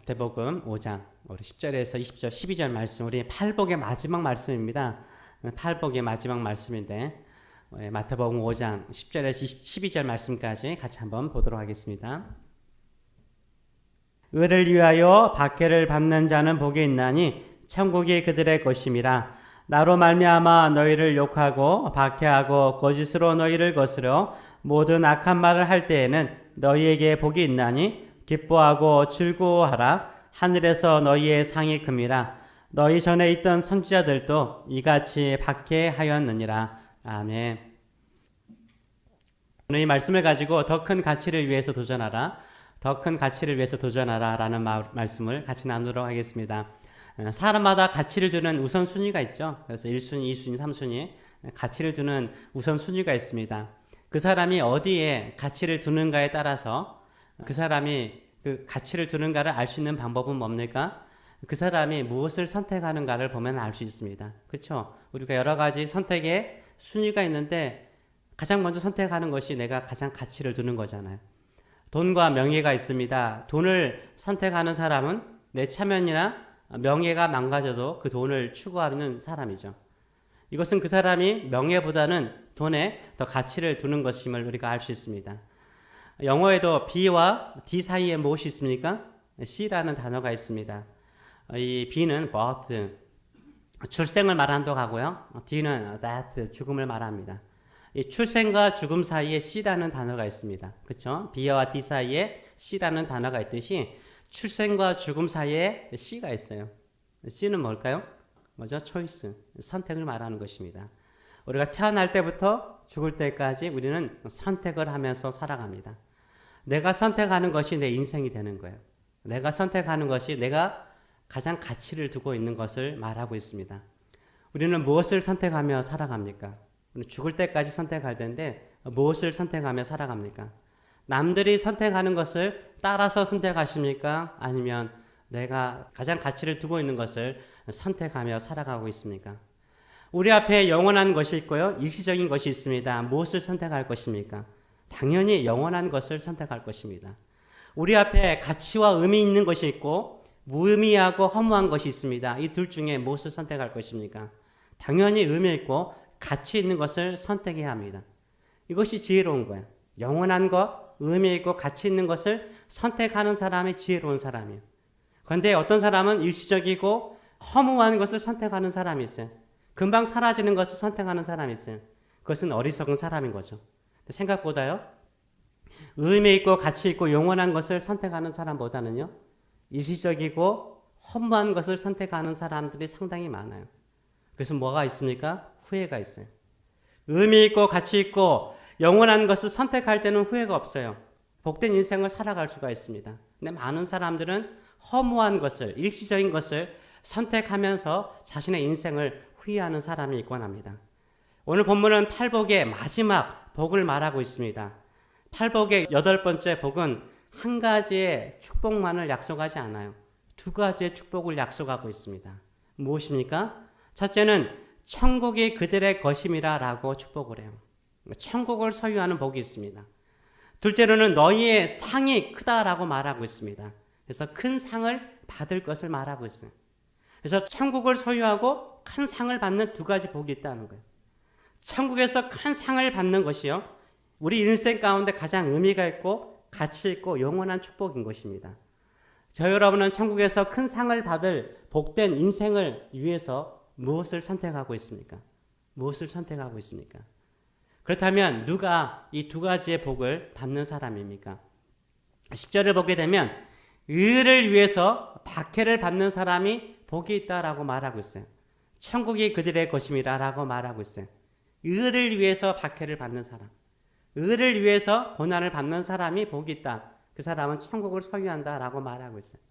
마태복음 5장 우리 10절에서 20절, 12절 말씀, 우리 팔복의 마지막 말씀입니다. 팔복의 마지막 말씀인데 마태복음 5장 10절에서 12절 말씀까지 같이 한번 보도록 하겠습니다. 의를 위하여 박해를 받는 자는 복이 있나니 천국이 그들의 것임이라. 나로 말미암아 너희를 욕하고 박해하고 거짓으로 너희를 거스려 모든 악한 말을 할 때에는 너희에게 복이 있나니 기뻐하고 즐거워하라. 하늘에서 너희의 상이 큼이라. 너희 전에 있던 선지자들도 이같이 박해하였느니라. 아멘. 오늘 이 말씀을 가지고 더 큰 가치를 위해서 도전하라, 더 큰 가치를 위해서 도전하라 라는 말씀을 같이 나누도록 하겠습니다. 사람마다 가치를 두는 우선순위가 있죠. 그래서 1순위, 2순위, 3순위 가치를 두는 우선순위가 있습니다. 그 사람이 어디에 가치를 두는가에 따라서 그 사람이 그 가치를 두는가를 알 수 있는 방법은 뭡니까? 그 사람이 무엇을 선택하는가를 보면 알 수 있습니다. 그렇죠? 우리가 여러 가지 선택의 순위가 있는데 가장 먼저 선택하는 것이 내가 가장 가치를 두는 거잖아요. 돈과 명예가 있습니다. 돈을 선택하는 사람은 내 체면이나 명예가 망가져도 그 돈을 추구하는 사람이죠. 이것은 그 사람이 명예보다는 돈에 더 가치를 두는 것임을 우리가 알 수 있습니다. 영어에도 B와 D 사이에 무엇이 있습니까? C라는 단어가 있습니다. 이 B는 birth, 출생을 말한다고 하고요. D는 death, 죽음을 말합니다. 이 출생과 죽음 사이에 C라는 단어가 있습니다. 그렇죠? B와 D 사이에 C라는 단어가 있듯이 출생과 죽음 사이에 C가 있어요. C는 뭘까요? 뭐죠? choice, 선택을 말하는 것입니다. 우리가 태어날 때부터 죽을 때까지 우리는 선택을 하면서 살아갑니다. 내가 선택하는 것이 내 인생이 되는 거예요. 내가 선택하는 것이 내가 가장 가치를 두고 있는 것을 말하고 있습니다. 우리는 무엇을 선택하며 살아갑니까? 죽을 때까지 선택할 텐데 무엇을 선택하며 살아갑니까? 남들이 선택하는 것을 따라서 선택하십니까? 아니면 내가 가장 가치를 두고 있는 것을 선택하며 살아가고 있습니까? 우리 앞에 영원한 것이 있고요, 일시적인 것이 있습니다. 무엇을 선택할 것입니까? 당연히 영원한 것을 선택할 것입니다. 우리 앞에 가치와 의미 있는 것이 있고 무의미하고 허무한 것이 있습니다. 이 둘 중에 무엇을 선택할 것입니까? 당연히 의미 있고 가치 있는 것을 선택해야 합니다. 이것이 지혜로운 거예요. 영원한 것, 의미 있고 가치 있는 것을 선택하는 사람이 지혜로운 사람이에요. 그런데 어떤 사람은 일시적이고 허무한 것을 선택하는 사람이 있어요. 금방 사라지는 것을 선택하는 사람이 있어요. 그것은 어리석은 사람인 거죠. 생각보다요, 의미 있고 가치 있고 영원한 것을 선택하는 사람보다는요, 일시적이고 허무한 것을 선택하는 사람들이 상당히 많아요. 그래서 뭐가 있습니까? 후회가 있어요. 의미 있고 가치 있고 영원한 것을 선택할 때는 후회가 없어요. 복된 인생을 살아갈 수가 있습니다. 근데 많은 사람들은 허무한 것을, 일시적인 것을 선택하면서 자신의 인생을 후회하는 사람이 있곤 합니다. 오늘 본문은 팔복의 마지막 복을 말하고 있습니다. 팔복의 8번째 복은 한 가지의 축복만을 약속하지 않아요. 두 가지의 축복을 약속하고 있습니다. 무엇입니까? 첫째는 천국이 그들의 것임이라 라고 축복을 해요. 천국을 소유하는 복이 있습니다. 둘째로는 너희의 상이 크다라고 말하고 있습니다. 그래서 큰 상을 받을 것을 말하고 있어요. 그래서 천국을 소유하고 큰 상을 받는 두 가지 복이 있다는 거예요. 천국에서 큰 상을 받는 것이요, 우리 인생 가운데 가장 의미가 있고 가치 있고 영원한 축복인 것입니다. 저 여러분은 천국에서 큰 상을 받을 복된 인생을 위해서 무엇을 선택하고 있습니까? 무엇을 선택하고 있습니까? 그렇다면 누가 이 두 가지의 복을 받는 사람입니까? 10절을 보게 되면 의를 위해서 박해를 받는 사람이 복이 있다라고 말하고 있어요. 천국이 그들의 것임이라 라고 말하고 있어요. 의를 위해서 박해를 받는 사람, 의를 위해서 고난을 받는 사람이 복이 있다. 그 사람은 천국을 소유한다 라고 말하고 있어요.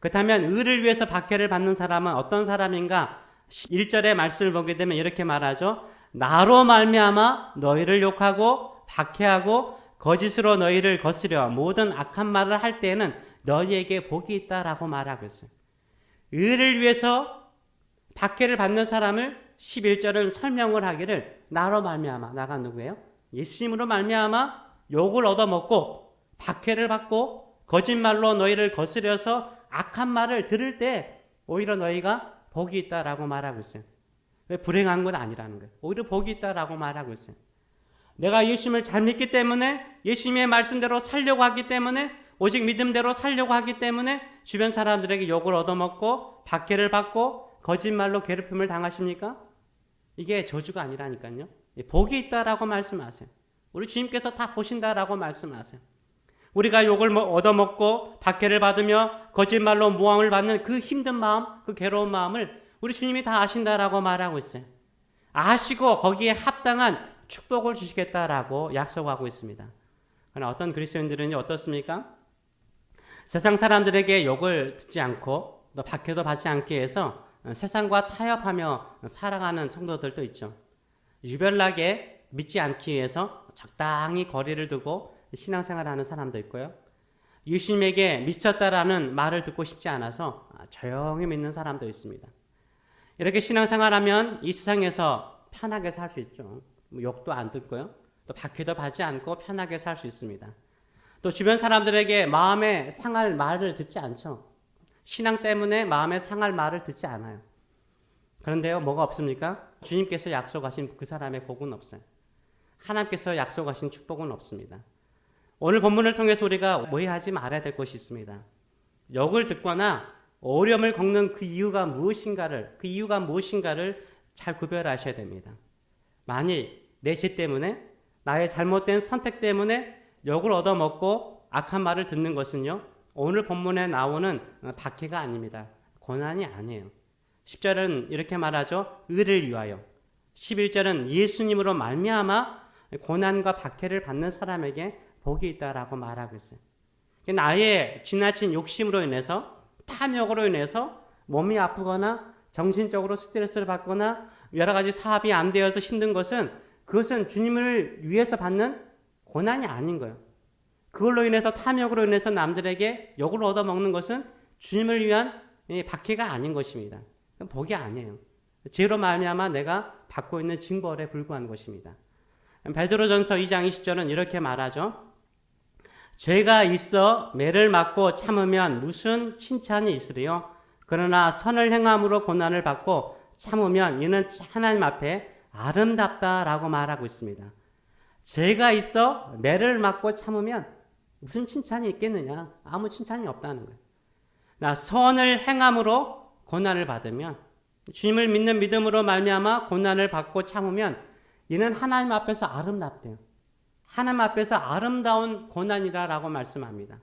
그렇다면 의를 위해서 박해를 받는 사람은 어떤 사람인가? 1절의 말씀을 보게 되면 이렇게 말하죠. 나로 말미암아 너희를 욕하고 박해하고 거짓으로 너희를 거스려 모든 악한 말을 할 때에는 너희에게 복이 있다라고 말하고 있어요. 의를 위해서 박해를 받는 사람을 11절은 설명을 하기를 나로 말미암아, 나가 누구예요? 예수님으로 말미암아 욕을 얻어먹고 박해를 받고 거짓말로 너희를 거스려서 악한 말을 들을 때 오히려 너희가 복이 있다라고 말하고 있어요. 왜 불행한 건 아니라는 거예요. 오히려 복이 있다라고 말하고 있어요. 내가 예수님을 잘 믿기 때문에, 예수님의 말씀대로 살려고 하기 때문에, 오직 믿음대로 살려고 하기 때문에 주변 사람들에게 욕을 얻어먹고 박해를 받고 거짓말로 괴롭힘을 당하십니까? 이게 저주가 아니라니까요. 복이 있다라고 말씀하세요. 우리 주님께서 다 보신다라고 말씀하세요. 우리가 욕을 얻어먹고 박해를 받으며 거짓말로 모함을 받는 그 힘든 마음, 그 괴로운 마음을 우리 주님이 다 아신다라고 말하고 있어요. 아시고 거기에 합당한 축복을 주시겠다라고 약속하고 있습니다. 그러나 어떤 그리스도인들은 어떻습니까? 세상 사람들에게 욕을 듣지 않고 또 박해도 받지 않기 위해서 세상과 타협하며 살아가는 성도들도 있죠. 유별나게 믿지 않기 위해서 적당히 거리를 두고 신앙생활하는 사람도 있고요. 예수님에게 미쳤다라는 말을 듣고 싶지 않아서 조용히 믿는 사람도 있습니다. 이렇게 신앙생활하면 이 세상에서 편하게 살 수 있죠. 욕도 안 듣고요. 또 박해도 받지 않고 편하게 살 수 있습니다. 또 주변 사람들에게 마음에 상할 말을 듣지 않죠. 신앙 때문에 마음에 상할 말을 듣지 않아요. 그런데요, 뭐가 없습니까? 주님께서 약속하신 그 사람의 복은 없어요. 하나님께서 약속하신 축복은 없습니다. 오늘 본문을 통해서 우리가 오해하지 말아야 될 것이 있습니다. 욕을 듣거나 어려움을 겪는 그 이유가 무엇인가를 잘 구별하셔야 됩니다. 만일 내 죄 때문에, 나의 잘못된 선택 때문에 욕을 얻어먹고 악한 말을 듣는 것은요, 오늘 본문에 나오는 박해가 아닙니다. 고난이 아니에요. 10절은 이렇게 말하죠. 의를 위하여. 11절은 예수님으로 말미암아 고난과 박해를 받는 사람에게 복이 있다라고 말하고 있어요. 나의 지나친 욕심으로 인해서, 탐욕으로 인해서 몸이 아프거나 정신적으로 스트레스를 받거나 여러 가지 사업이 안 되어서 힘든 것은, 그것은 주님을 위해서 받는 고난이 아닌 거예요. 그걸로 인해서, 탐욕으로 인해서 남들에게 욕을 얻어먹는 것은 주님을 위한 박해가 아닌 것입니다. 복이 아니에요. 죄로 말미암아 내가 받고 있는 징벌에 불과한 것입니다. 베드로전서 2장 20절은 이렇게 말하죠. 죄가 있어 매를 맞고 참으면 무슨 칭찬이 있으리요? 그러나 선을 행함으로 고난을 받고 참으면 이는 하나님 앞에 아름답다라고 말하고 있습니다. 죄가 있어 매를 맞고 참으면 무슨 칭찬이 있겠느냐? 아무 칭찬이 없다는 거예요. 나 선을 행함으로 고난을 받으면, 주님을 믿는 믿음으로 말미암아 고난을 받고 참으면 이는 하나님 앞에서 아름답대요. 하나님 앞에서 아름다운 고난이다라고 말씀합니다.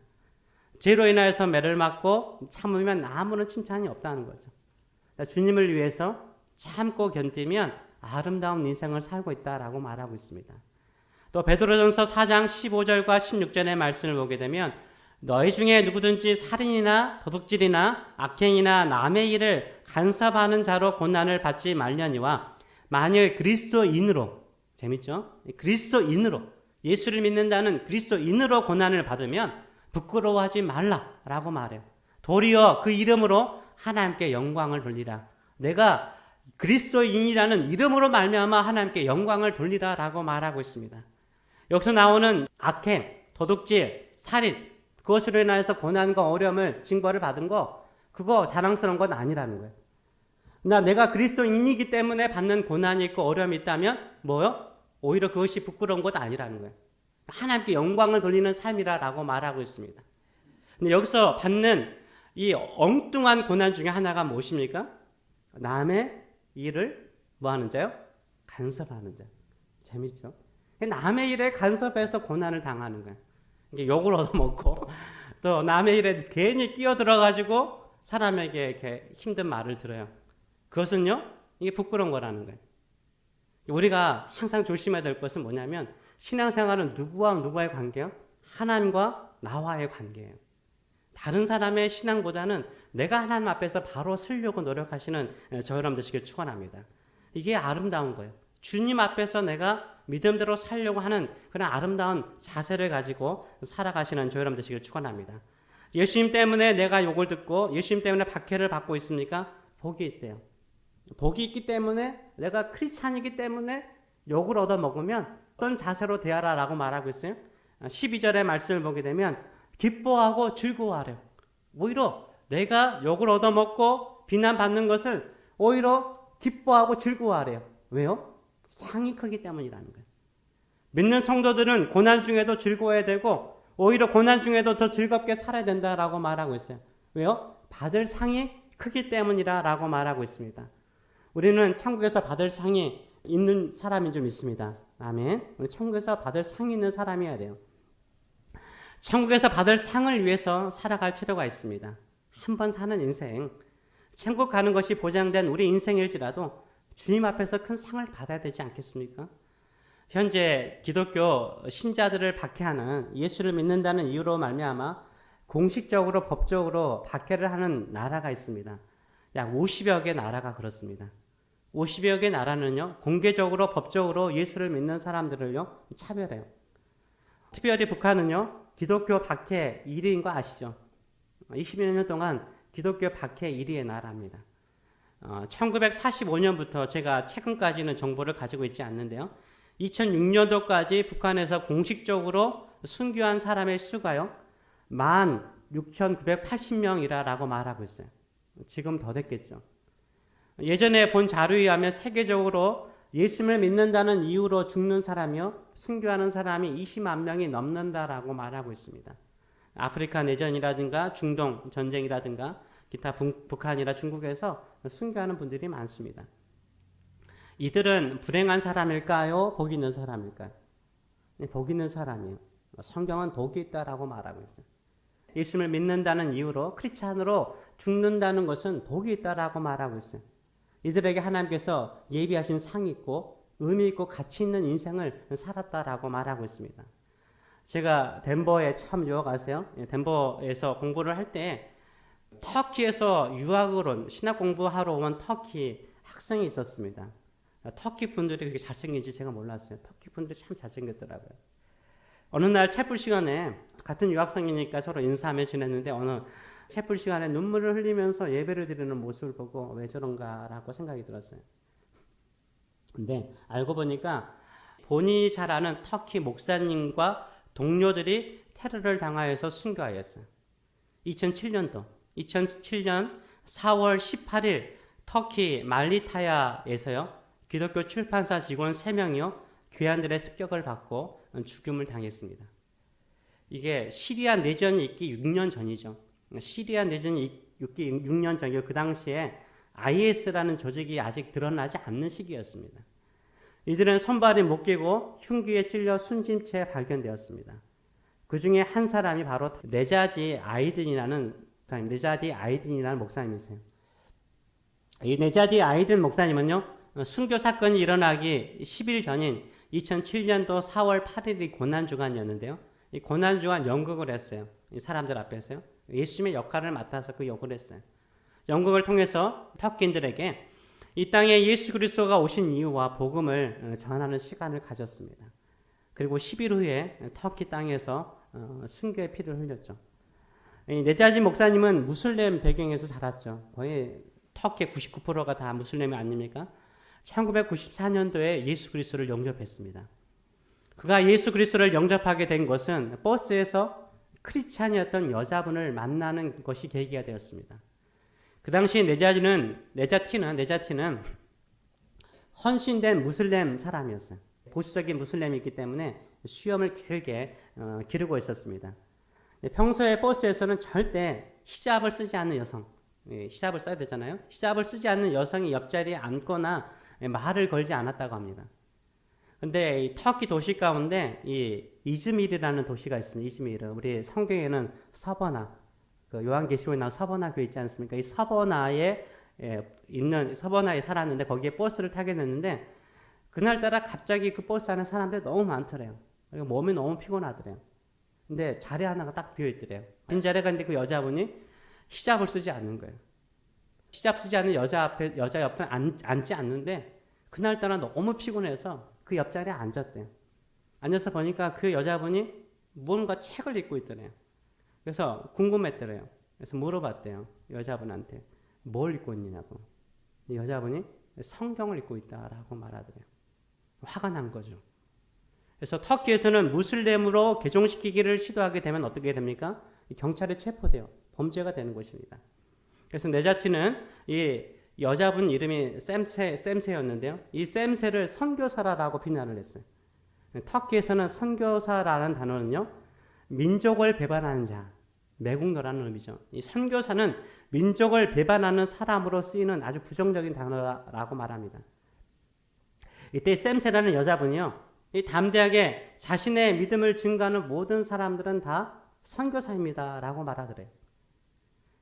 죄로 인하여서 매를 맞고 참으면 아무런 칭찬이 없다는 거죠. 주님을 위해서 참고 견디면 아름다운 인생을 살고 있다라고 말하고 있습니다. 또 베드로전서 4장 15절과 16절의 말씀을 보게 되면 너희 중에 누구든지 살인이나 도둑질이나 악행이나 남의 일을 간섭하는 자로 고난을 받지 말려니와 만일 그리스도인으로, 재밌죠? 그리스도인으로, 예수를 믿는다는 그리스도인으로 고난을 받으면 부끄러워하지 말라라고 말해요. 도리어 그 이름으로 하나님께 영광을 돌리라. 내가 그리스도인이라는 이름으로 말미암아 하나님께 영광을 돌리라라고 말하고 있습니다. 여기서 나오는 악행, 도둑질, 살인, 그것으로 인하여서 고난과 어려움을, 징벌을 받은 거, 그거 자랑스러운 건 아니라는 거예요. 내가 그리스도인이기 때문에 받는 고난이 있고 어려움이 있다면 뭐요? 오히려 그것이 부끄러운 것 아니라는 거예요. 하나님께 영광을 돌리는 삶이라고 말하고 있습니다. 근데 여기서 받는 이 엉뚱한 고난 중에 하나가 무엇입니까? 남의 일을 뭐 하는 자요? 간섭하는 자. 재밌죠? 남의 일에 간섭해서 고난을 당하는 거예요. 이게 욕을 얻어먹고 또 남의 일에 괜히 끼어들어가지고 사람에게 이렇게 힘든 말을 들어요. 그것은요, 이게 부끄러운 거라는 거예요. 우리가 항상 조심해야 될 것은 뭐냐면, 신앙생활은 누구와 누구와의 관계요? 하나님과 나와의 관계예요. 다른 사람의 신앙보다는 내가 하나님 앞에서 바로 서려고 노력하시는 저 여러분 되시길 축원합니다. 이게 아름다운 거예요. 주님 앞에서 내가 믿음대로 살려고 하는 그런 아름다운 자세를 가지고 살아가시는 저 여러분 되시길 축원합니다. 예수님 때문에 내가 욕을 듣고 예수님 때문에 박해를 받고 있습니까? 복이 있대요. 복이 있기 때문에, 내가 크리스찬이기 때문에 욕을 얻어먹으면 어떤 자세로 대하라라고 말하고 있어요. 12절의 말씀을 보게 되면 기뻐하고 즐거워하래요. 오히려 내가 욕을 얻어먹고 비난받는 것을 오히려 기뻐하고 즐거워하래요. 왜요? 상이 크기 때문이라는 거예요. 믿는 성도들은 고난 중에도 즐거워야 되고 오히려 고난 중에도 더 즐겁게 살아야 된다라고 말하고 있어요. 왜요? 받을 상이 크기 때문이라고 말하고 있습니다. 우리는 천국에서 받을 상이 있는 사람인 줄 믿습니다. 아멘. 우리 천국에서 받을 상이 있는 사람이어야 돼요. 천국에서 받을 상을 위해서 살아갈 필요가 있습니다. 한 번 사는 인생, 천국 가는 것이 보장된 우리 인생일지라도 주님 앞에서 큰 상을 받아야 되지 않겠습니까? 현재 기독교 신자들을 박해하는, 예수를 믿는다는 이유로 말미암아 공식적으로 법적으로 박해를 하는 나라가 있습니다. 약 50여 개 나라가 그렇습니다. 50여 개 나라는요, 공개적으로 법적으로 예수를 믿는 사람들을요 차별해요. 특별히 북한은요, 기독교 박해 1위인 거 아시죠? 20여 년 동안 기독교 박해 1위의 나라입니다. 1945년부터 제가 최근까지는 정보를 가지고 있지 않는데요, 2006년도까지 북한에서 공식적으로 순교한 사람의 수가요 16,980명이라고 말하고 있어요. 지금 더 됐겠죠. 예전에 본 자료에 의하면 세계적으로 예수를 믿는다는 이유로 죽는 사람이요, 순교하는 사람이 20만 명이 넘는다라고 말하고 있습니다. 아프리카 내전이라든가 중동 전쟁이라든가 기타 북한이나 중국에서 순교하는 분들이 많습니다. 이들은 불행한 사람일까요? 복 있는 사람일까요? 복 있는 사람이에요. 성경은 복이 있다라고 말하고 있어요. 예수를 믿는다는 이유로 크리스찬으로 죽는다는 것은 복이 있다라고 말하고 있어요. 이들에게 하나님께서 예비하신 상이 있고 의미 있고 가치 있는 인생을 살았다라고 말하고 있습니다. 제가 덴버에 처음 유학 가세요. 덴버에서 공부를 할 때 터키에서 유학으로 신학 공부하러 온 터키 학생이 있었습니다. 터키 분들이 그렇게 잘생긴지 제가 몰랐어요. 터키 분들이 참 잘생겼더라고요. 어느 날 채플 시간에 같은 유학생이니까 서로 인사하며 지냈는데 어느 채플 시간에 눈물을 흘리면서 예배를 드리는 모습을 보고 왜 저런가라고 생각이 들었어요. 근데 알고 보니까 본인이 잘 아는 터키 목사님과 동료들이 테러를 당하여서 순교하였어요. 2007년 4월 18일 터키 말리타야에서요, 기독교 출판사 직원 3명이요 괴한들의 습격을 받고 죽음을 당했습니다. 이게 시리아 내전이 있기 6년 전이죠. 시리아 내전이 있기 6년 전이고 그 당시에 IS라는 조직이 아직 드러나지 않는 시기였습니다. 이들은 손발이 못 끼고 흉기에 찔려 숨진 채 발견되었습니다. 그 중에 한 사람이 바로 네자디 아이든이라는 목사님이세요. 이 네자디 아이든 목사님은요, 순교 사건이 일어나기 10일 전인 2007년도 4월 8일이 고난주간이었는데요. 이 고난주간 연극을 했어요. 이 사람들 앞에서요. 예수님의 역할을 맡아서 그 역을 했어요. 연극을 통해서 터키인들에게 이 땅에 예수 그리스도가 오신 이유와 복음을 전하는 시간을 가졌습니다. 그리고 10일 후에 터키 땅에서 순교의 피를 흘렸죠. 이 네자지 목사님은 무슬림 배경에서 자랐죠. 거의 터키의 99%가 다 무슬림이 아닙니까? 1994년도에 예수 그리스도를 영접했습니다. 그가 예수 그리스도를 영접하게 된 것은 버스에서 크리스찬이었던 여자분을 만나는 것이 계기가 되었습니다. 그 당시 네자티는 헌신된 무슬림 사람이었어요. 보수적인 무슬림이기 때문에 수염을 길게 기르고 있었습니다. 평소에 버스에서는 절대 히잡을 쓰지 않는 여성, 히잡을 써야 되잖아요. 히잡을 쓰지 않는 여성이 옆자리에 앉거나 말을 걸지 않았다고 합니다. 근데 이 터키 도시 가운데 이 이즈미르라는 도시가 있습니다. 이즈미르. 우리 성경에는 서버나, 그 요한계시록에 나온 서버나 교회 있지 않습니까? 이 서버나에 살았는데 거기에 버스를 타게 됐는데 그날따라 갑자기 그 버스 안에 사람들이 너무 많더래요. 몸이 너무 피곤하더래요. 근데 자리 하나가 딱 비어 있더래요. 빈 자리가 있는데 그 여자분이 히잡을 쓰지 않는 거예요. 히잡 쓰지 않는 여자 옆에 앉지 않는데 그날따라 너무 피곤해서 그 옆자리에 앉았대요. 앉아서 보니까 그 여자분이 뭔가 책을 읽고 있더래요. 그래서 궁금했더래요. 그래서 물어봤대요. 여자분한테 뭘 읽고 있느냐고. 여자분이 성경을 읽고 있다라고 말하더래요. 화가 난 거죠. 그래서 터키에서는 무슬림으로 개종시키기를 시도하게 되면 어떻게 됩니까? 경찰에 체포돼요. 범죄가 되는 것입니다. 그래서 내자티는 이 여자분 이름이 샘세였는데요. 이 샘세를 선교사라고 비난을 했어요. 터키에서는 선교사라는 단어는요, 민족을 배반하는 자, 매국노라는 의미죠. 이 선교사는 민족을 배반하는 사람으로 쓰이는 아주 부정적인 단어라고 말합니다. 이때 샘세라는 여자분이요, 이 담대하게 자신의 믿음을 증거하는 모든 사람들은 다 선교사입니다 라고 말하더래요.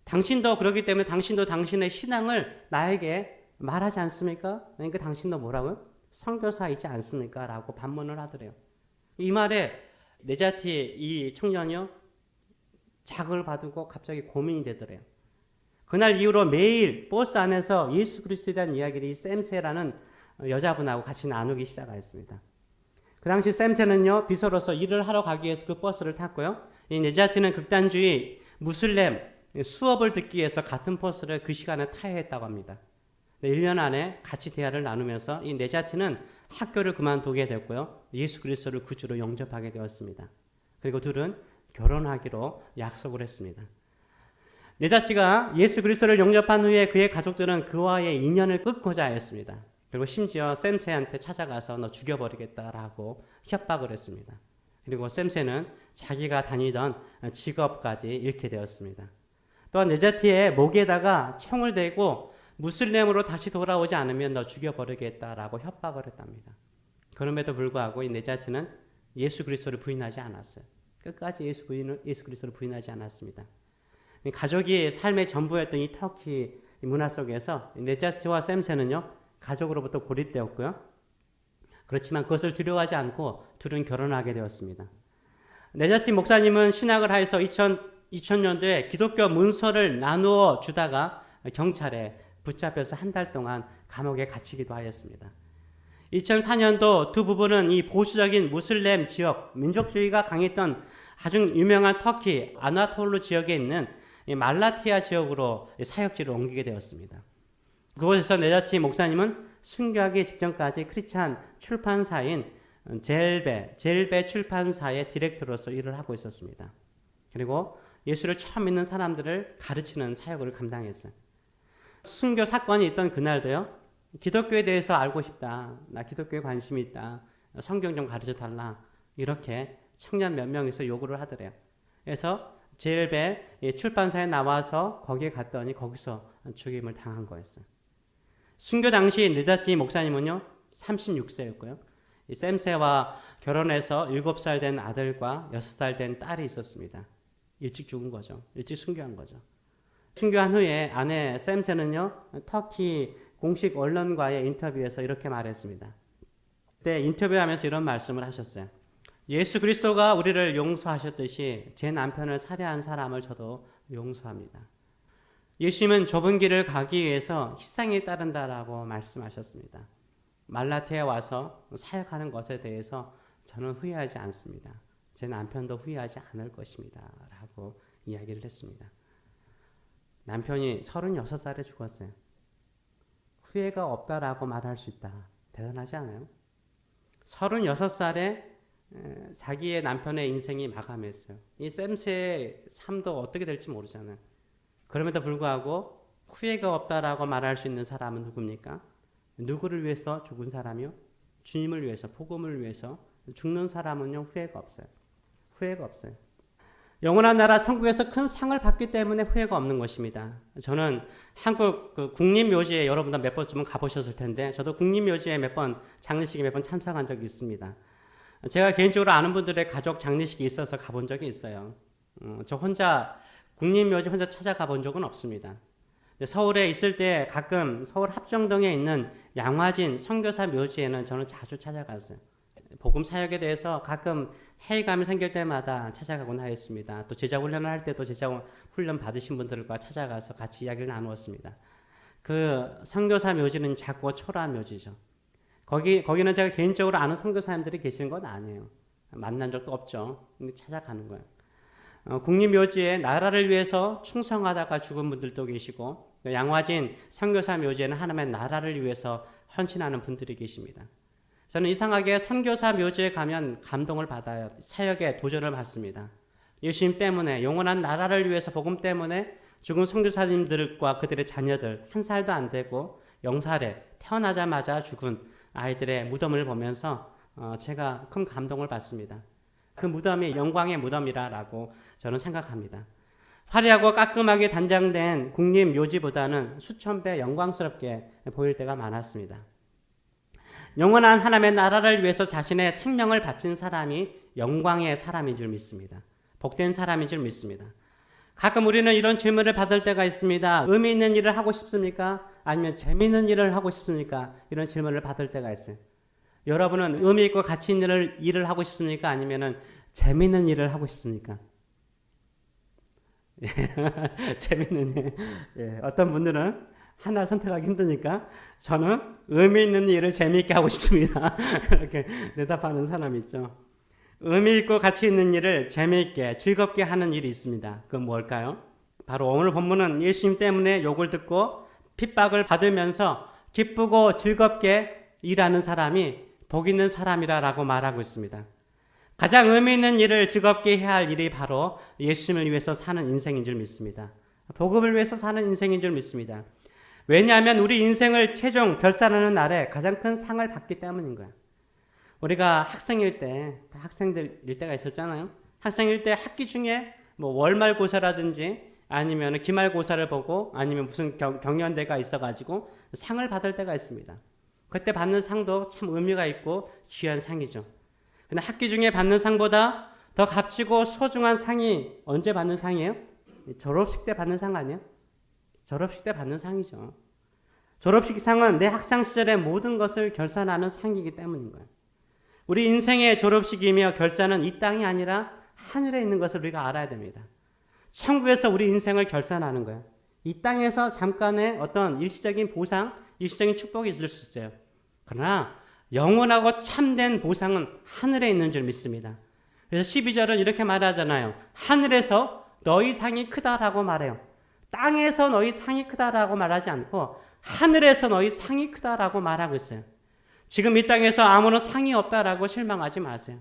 당신도 그렇기 때문에 당신도 당신의 신앙을 나에게 말하지 않습니까? 그러니까 당신도 뭐라고요? 선교사이지 않습니까? 라고 반문을 하더래요. 이 말에 네자티 이 청년이요, 자극을 받고 갑자기 고민이 되더래요. 그날 이후로 매일 버스 안에서 예수 그리스도에 대한 이야기를 이 샘세라는 여자분하고 같이 나누기 시작하였습니다. 그 당시 샘세는요, 비서로서 일을 하러 가기 위해서 그 버스를 탔고요. 이 네자티는 극단주의 무슬림 수업을 듣기 위해서 같은 버스를 그 시간에 타야 했다고 합니다. 1년 안에 같이 대화를 나누면서 이 네자티는 학교를 그만두게 됐고요. 예수 그리스도를 구주로 영접하게 되었습니다. 그리고 둘은 결혼하기로 약속을 했습니다. 네자티가 예수 그리스도를 영접한 후에 그의 가족들은 그와의 인연을 끊고자 했습니다. 그리고 심지어 샘세한테 찾아가서 너 죽여버리겠다라고 협박을 했습니다. 그리고 샘세는 자기가 다니던 직업까지 잃게 되었습니다. 또한 네자티의 목에다가 총을 대고 무슬림으로 다시 돌아오지 않으면 너 죽여버리겠다라고 협박을 했답니다. 그럼에도 불구하고 이 네자티는 예수 그리스도를 부인하지 않았어요. 끝까지 예수 그리스도를 부인하지 않았습니다. 가족이 삶의 전부였던 이 터키 문화 속에서 네자티와 샘세는요, 가족으로부터 고립되었고요. 그렇지만 그것을 두려워하지 않고 둘은 결혼하게 되었습니다. 네자티 목사님은 신학을 하여서 2000년도에 기독교 문서를 나누어 주다가 경찰에 붙잡혀서 한 달 동안 감옥에 갇히기도 하였습니다. 2004년도 두 부부는 이 보수적인 무슬림 지역, 민족주의가 강했던 아주 유명한 터키 아나톨루 지역에 있는 말라티아 지역으로 사역지를 옮기게 되었습니다. 그곳에서 네자티 목사님은 순교하기 직전까지 크리스찬 출판사인 젤베 출판사의 디렉터로서 일을 하고 있었습니다. 그리고 예수를 처음 믿는 사람들을 가르치는 사역을 감당했어요. 순교 사건이 있던 그날도요, 기독교에 대해서 알고 싶다, 나 기독교에 관심이 있다, 성경 좀 가르쳐 달라, 이렇게 청년 몇 명이서 요구를 하더래요. 그래서 젤베 출판사에 나와서 거기에 갔더니 거기서 죽임을 당한 거였어요. 순교 당시 네자티 목사님은요, 36세였고요. 이 샘세와 결혼해서 7살 된 아들과 6살 된 딸이 있었습니다. 일찍 죽은 거죠. 일찍 순교한 거죠. 순교한 후에 아내 샘세는요, 터키 공식 언론과의 인터뷰에서 이렇게 말했습니다. 그때 인터뷰하면서 이런 말씀을 하셨어요. 예수 그리스도가 우리를 용서하셨듯이 제 남편을 살해한 사람을 저도 용서합니다. 예수님은 좁은 길을 가기 위해서 희생에 따른다라고 말씀하셨습니다. 말라티아에 와서 사역하는 것에 대해서 저는 후회하지 않습니다. 제 남편도 후회하지 않을 것입니다. 라고 이야기를 했습니다. 남편이 36살에 죽었어요. 후회가 없다라고 말할 수 있다. 대단하지 않아요? 36살에 자기의 남편의 인생이 마감했어요. 이 샘세의 삶도 어떻게 될지 모르잖아요. 그럼에도 불구하고 후회가 없다라고 말할 수 있는 사람은 누굽니까? 누구를 위해서 죽은 사람이요? 주님을 위해서, 복음을 위해서 죽는 사람은요, 후회가 없어요. 후회가 없어요. 영원한 나라 천국에서 큰 상을 받기 때문에 후회가 없는 것입니다. 저는 한국 국립묘지에 여러분들 몇 번쯤은 가보셨을 텐데, 저도 국립묘지에 몇 번, 장례식에 몇 번 참석한 적이 있습니다. 제가 개인적으로 아는 분들의 가족 장례식이 있어서 가본 적이 있어요. 저 혼자 국립묘지 혼자 찾아가 본 적은 없습니다. 서울에 있을 때 가끔 서울 합정동에 있는 양화진 선교사 묘지에는 저는 자주 찾아갔어요. 복음 사역에 대해서 가끔 회의감이 생길 때마다 찾아가곤 하였습니다. 또 제자 훈련을 할 때도 제자 훈련 받으신 분들과 찾아가서 같이 이야기를 나누었습니다. 그 선교사 묘지는 작고 초라한 묘지죠. 거기는 제가 개인적으로 아는 선교사님들이 계시는 건 아니에요. 만난 적도 없죠. 근데 찾아가는 거예요. 국립묘지에 나라를 위해서 충성하다가 죽은 분들도 계시고, 양화진 선교사 묘지에는 하나님의 나라를 위해서 헌신하는 분들이 계십니다. 저는 이상하게 선교사 묘지에 가면 감동을 받아요. 사역에 도전을 받습니다. 예수님 때문에, 영원한 나라를 위해서 복음 때문에 죽은 선교사님들과 그들의 자녀들, 1살도 안 되고 0살에 태어나자마자 죽은 아이들의 무덤을 보면서 제가 큰 감동을 받습니다. 그 무덤이 영광의 무덤이라고 저는 생각합니다. 화려하고 깔끔하게 단장된 국립묘지보다는 수천 배 영광스럽게 보일 때가 많았습니다. 영원한 하나님의 나라를 위해서 자신의 생명을 바친 사람이 영광의 사람인 줄 믿습니다. 복된 사람인 줄 믿습니다. 가끔 우리는 이런 질문을 받을 때가 있습니다. 의미 있는 일을 하고 싶습니까? 아니면 재미있는 일을 하고 싶습니까? 이런 질문을 받을 때가 있어요. 여러분은 의미 있고 가치 있는 일을 하고 싶습니까? 아니면 재미있는 일을 하고 싶습니까? 재미있는 일. 예, 어떤 분들은 하나 선택하기 힘드니까 저는 의미 있는 일을 재미있게 하고 싶습니다. 이렇게 대답하는 사람이 있죠. 의미 있고 가치 있는 일을 재미있게 즐겁게 하는 일이 있습니다. 그건 뭘까요? 바로 오늘 본문은 예수님 때문에 욕을 듣고 핍박을 받으면서 기쁘고 즐겁게 일하는 사람이 복 있는 사람이라고 말하고 있습니다. 가장 의미 있는 일을 즐겁게 해야 할 일이 바로 예수님을 위해서 사는 인생인 줄 믿습니다. 복음을 위해서 사는 인생인 줄 믿습니다. 왜냐하면 우리 인생을 최종 결산하는 날에 가장 큰 상을 받기 때문인 거예요. 우리가 학생일 때, 학생들일 때가 있었잖아요. 학생일 때 학기 중에 뭐 월말고사라든지 아니면 기말고사를 보고 아니면 무슨 경연대가 있어가지고 상을 받을 때가 있습니다. 그때 받는 상도 참 의미가 있고 귀한 상이죠. 근데 학기 중에 받는 상보다 더 값지고 소중한 상이 언제 받는 상이에요? 졸업식 때 받는 상 아니에요? 졸업식 때 받는 상이죠. 졸업식 상은 내 학창시절의 모든 것을 결산하는 상이기 때문인 거예요. 우리 인생의 졸업식이며 결산은 이 땅이 아니라 하늘에 있는 것을 우리가 알아야 됩니다. 천국에서 우리 인생을 결산하는 거예요. 이 땅에서 잠깐의 어떤 일시적인 보상, 일시적인 축복이 있을 수 있어요. 그러나 영원하고 참된 보상은 하늘에 있는 줄 믿습니다. 그래서 12절은 이렇게 말하잖아요. 하늘에서 너희 상이 크다라고 말해요. 땅에서 너희 상이 크다라고 말하지 않고 하늘에서 너희 상이 크다라고 말하고 있어요. 지금 이 땅에서 아무런 상이 없다라고 실망하지 마세요.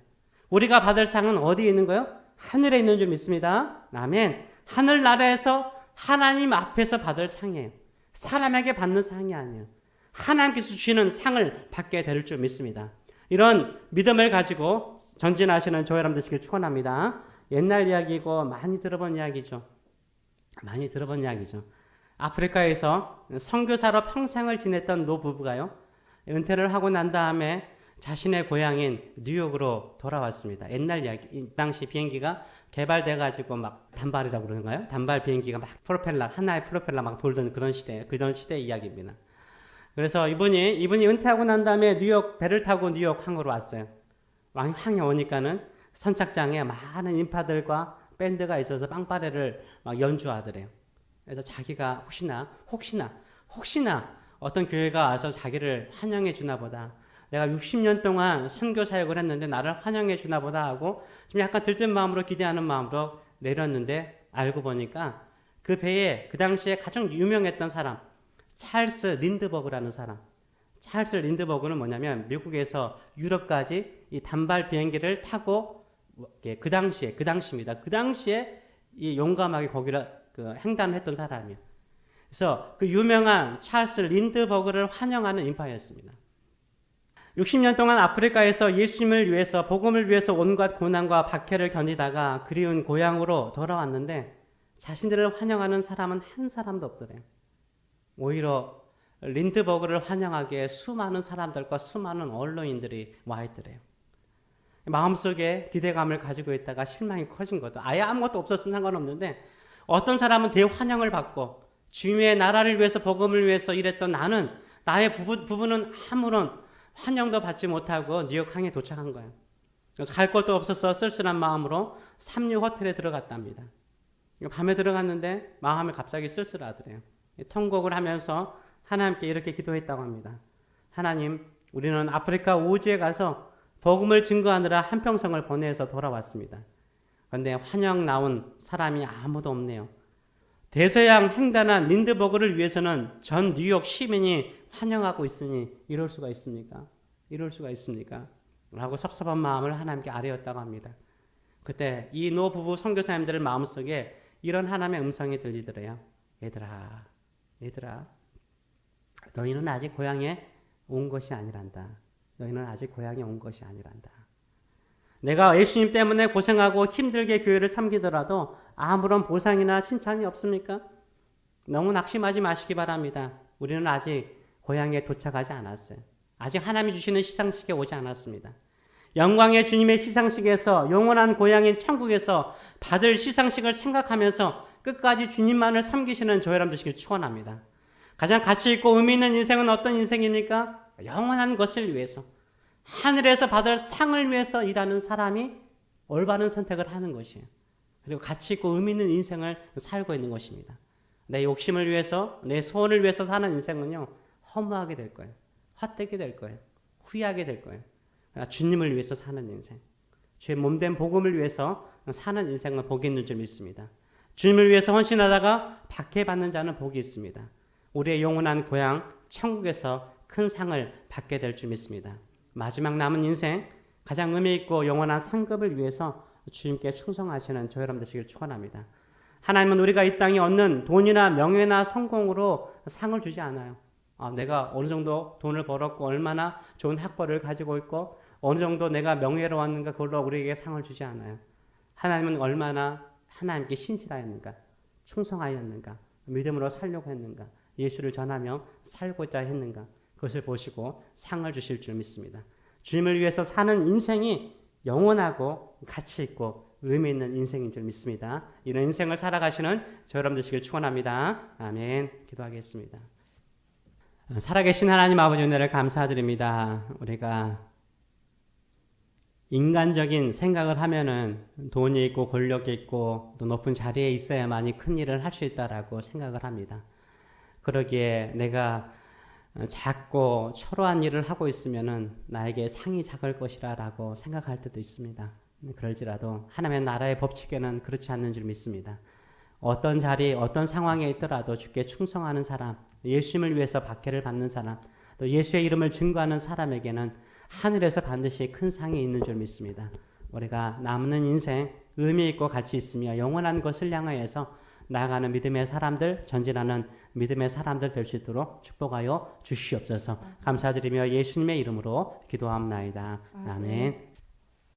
우리가 받을 상은 어디에 있는 거예요? 하늘에 있는 줄 믿습니다. 아멘. 하늘나라에서 하나님 앞에서 받을 상이에요. 사람에게 받는 상이 아니에요. 하나님께서 주시는 상을 받게 될 줄 믿습니다. 이런 믿음을 가지고 전진하시는 저 여러분 되시길 축원합니다. 옛날 이야기고 많이 들어본 이야기죠. 많이 들어본 이야기죠. 아프리카에서 선교사로 평생을 지냈던 노 부부가요. 은퇴를 하고 난 다음에 자신의 고향인 뉴욕으로 돌아왔습니다. 옛날 이야기. 이 당시 비행기가 개발돼가지고 막 단발이라고 그러는가요? 단발 비행기가 막 프로펠러, 하나의 프로펠러 막 돌던 그런 시대 이야기입니다. 그래서 이분이 은퇴하고 난 다음에 뉴욕 배를 타고 뉴욕 항으로 왔어요. 항에 오니까는 선착장에 많은 인파들과 밴드가 있어서 빵빠레를 막 연주하더래요. 그래서 자기가 혹시나 어떤 교회가 와서 자기를 환영해 주나 보다. 내가 60년 동안 선교 사역을 했는데 나를 환영해 주나 보다 하고 좀 약간 들뜬 마음으로 기대하는 마음으로 내렸는데 알고 보니까 그 배에 그 당시에 가장 유명했던 사람 찰스 린드버그라는 사람. 찰스 린드버그는 뭐냐면 미국에서 유럽까지 이 단발 비행기를 타고 그 당시입니다. 그 당시에 이 용감하게 거기를 횡단을 했던 사람이에요. 그래서 그 유명한 찰스 린드버그를 환영하는 인파였습니다. 60년 동안 아프리카에서 예수님을 위해서 복음을 위해서 온갖 고난과 박해를 견디다가 그리운 고향으로 돌아왔는데 자신들을 환영하는 사람은 한 사람도 없더래요. 오히려 린드버그를 환영하기에 수많은 사람들과 수많은 언론인들이 와 있더래요. 마음속에 기대감을 가지고 있다가 실망이 커진 것도 아예 아무것도 없었으면 상관없는데 어떤 사람은 대환영을 받고 주님의 나라를 위해서 복음을 위해서 일했던 나의 부부는 아무런 환영도 받지 못하고 뉴욕 항에 도착한 거예요. 그래서 갈 곳도 없어서 쓸쓸한 마음으로 삼류 호텔에 들어갔답니다. 밤에 들어갔는데 마음이 갑자기 쓸쓸하더래요. 통곡을 하면서 하나님께 이렇게 기도했다고 합니다. 하나님, 우리는 아프리카 오주에 가서 복음을 증거하느라 한평생을 보내서 돌아왔습니다. 그런데 환영 나온 사람이 아무도 없네요. 대서양 횡단한 린드버그를 위해서는 전 뉴욕 시민이 환영하고 있으니 이럴 수가 있습니까? 이럴 수가 있습니까? 라고 섭섭한 마음을 하나님께 아뢰었다고 합니다. 그때 이 노 부부 선교사님들의 마음속에 이런 하나님의 음성이 들리더래요. 얘들아, 너희는 아직 고향에 온 것이 아니란다. 너희는 아직 고향에 온 것이 아니란다. 내가 예수님 때문에 고생하고 힘들게 교회를 섬기더라도 아무런 보상이나 칭찬이 없습니까? 너무 낙심하지 마시기 바랍니다. 우리는 아직 고향에 도착하지 않았어요. 아직 하나님이 주시는 시상식에 오지 않았습니다. 영광의 주님의 시상식에서 영원한 고향인 천국에서 받을 시상식을 생각하면서 끝까지 주님만을 섬기시는 저 여러분 되시길 축원합니다. 가장 가치 있고 의미 있는 인생은 어떤 인생입니까? 영원한 것을 위해서, 하늘에서 받을 상을 위해서 일하는 사람이 올바른 선택을 하는 것이에요. 그리고 가치 있고 의미 있는 인생을 살고 있는 것입니다. 내 욕심을 위해서, 내 소원을 위해서 사는 인생은요, 허무하게 될 거예요. 헛되게 될 거예요. 후회하게 될 거예요. 주님을 위해서 사는 인생, 주의 몸된 복음을 위해서 사는 인생은 복이 있는 줄 믿습니다. 주님을 위해서 헌신하다가 박해받는 자는 복이 있습니다. 우리의 영원한 고향 천국에서 큰 상을 받게 될 줄 믿습니다. 마지막 남은 인생, 가장 의미 있고 영원한 상급을 위해서 주님께 충성하시는 저 여러분 되시길 축원합니다. 하나님은 우리가 이 땅에 얻는 돈이나 명예나 성공으로 상을 주지 않아요. 내가 어느 정도 돈을 벌었고 얼마나 좋은 학벌을 가지고 있고 어느 정도 내가 명예로웠는가, 그걸로 우리에게 상을 주지 않아요. 하나님은 얼마나 하나님께 신실하였는가, 충성하였는가, 믿음으로 살려고 했는가, 예수를 전하며 살고자 했는가, 그것을 보시고 상을 주실 줄 믿습니다. 주님을 위해서 사는 인생이 영원하고 가치 있고 의미 있는 인생인 줄 믿습니다. 이런 인생을 살아가시는 저 여러분 되시길 축원합니다. 아멘. 기도하겠습니다. 살아계신 하나님 아버지 은혜를 감사드립니다. 우리가 인간적인 생각을 하면은 돈이 있고 권력이 있고 또 높은 자리에 있어야만이 큰 일을 할 수 있다라고 생각을 합니다. 그러기에 내가 작고 초라한 일을 하고 있으면은 나에게 상이 작을 것이라고 생각할 때도 있습니다. 그럴지라도 하나님의 나라의 법칙에는 그렇지 않는 줄 믿습니다. 어떤 자리, 어떤 상황에 있더라도 주께 충성하는 사람, 예수님을 위해서 박해를 받는 사람, 또 예수의 이름을 증거하는 사람에게는 하늘에서 반드시 큰 상이 있는 줄 믿습니다. 우리가 남는 인생 의미 있고 가치 있으며 영원한 것을 향하여서 나아가는 믿음의 사람들, 전진하는 믿음의 사람들 될 수 있도록 축복하여 주시옵소서. 감사드리며 예수님의 이름으로 기도합나이다. 아멘.